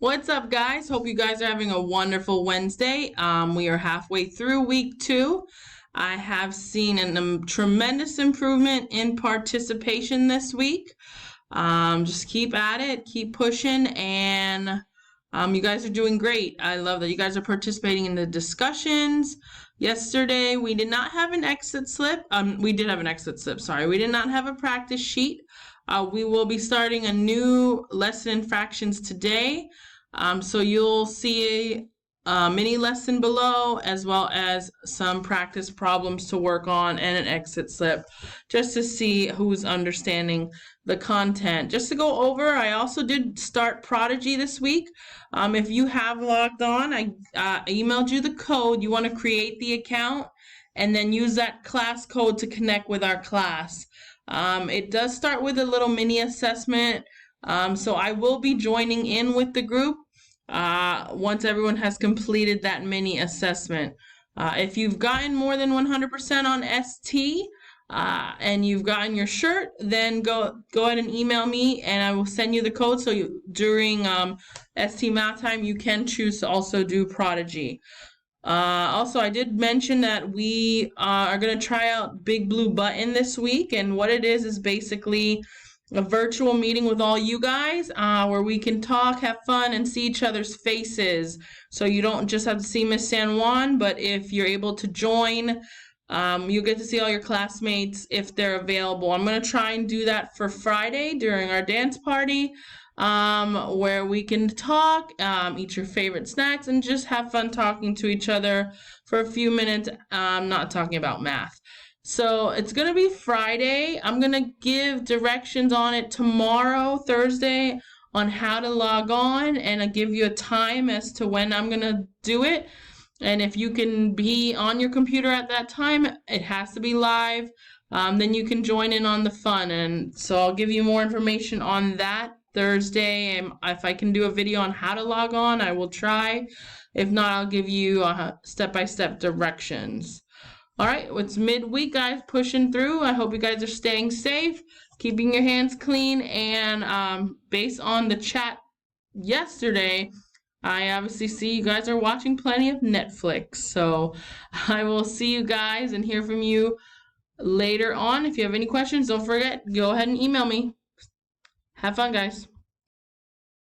What's up, guys? Hope you guys are having a wonderful Wednesday. We are halfway through week 2. I have seen a tremendous improvement in participation this week. Just keep at it, keep pushing, and you guys are doing great. I love that you guys are participating in the discussions. Yesterday, we did not have an exit slip. We did have an exit slip, sorry. We did not have a practice sheet. We will be starting a new lesson in fractions today. So you'll see a mini lesson below, as well as some practice problems to work on and an exit slip, just to see who's understanding the content. Just to go over, I also did start Prodigy this week. If you have logged on, I emailed you the code. You want to create the account and then use that class code to connect with our class. It does start with a little mini assessment. So I will be joining in with the group once everyone has completed that mini assessment. If you've gotten more than 100% on ST and you've gotten your shirt, then go ahead and email me and I will send you the code. So during ST math time, you can choose to also do Prodigy. Also, I did mention that we are going to try out Big Blue Button this week, and what it is basically a virtual meeting with all you guys where we can talk, have fun, and see each other's faces. So you don't just have to see Miss San Juan, but if you're able to join, you'll get to see all your classmates if they're available. I'm going to try and do that for Friday during our dance party, where we can talk, eat your favorite snacks, and just have fun talking to each other for a few minutes, not talking about math. So it's going to be Friday. I'm going to give directions on it tomorrow, Thursday, on how to log on, and I'll give you a time as to when I'm going to do it. And if you can be on your computer at that time, it has to be live, then you can join in on the fun. And so I'll give you more information on that Thursday. And if I can do a video on how to log on, I will try. If not, I'll give you step-by-step directions. All right, it's midweek, guys, pushing through. I hope you guys are staying safe, keeping your hands clean, and based on the chat yesterday, I obviously see you guys are watching plenty of Netflix. So I will see you guys and hear from you later on. If you have any questions, don't forget, go ahead and email me. Have fun, guys.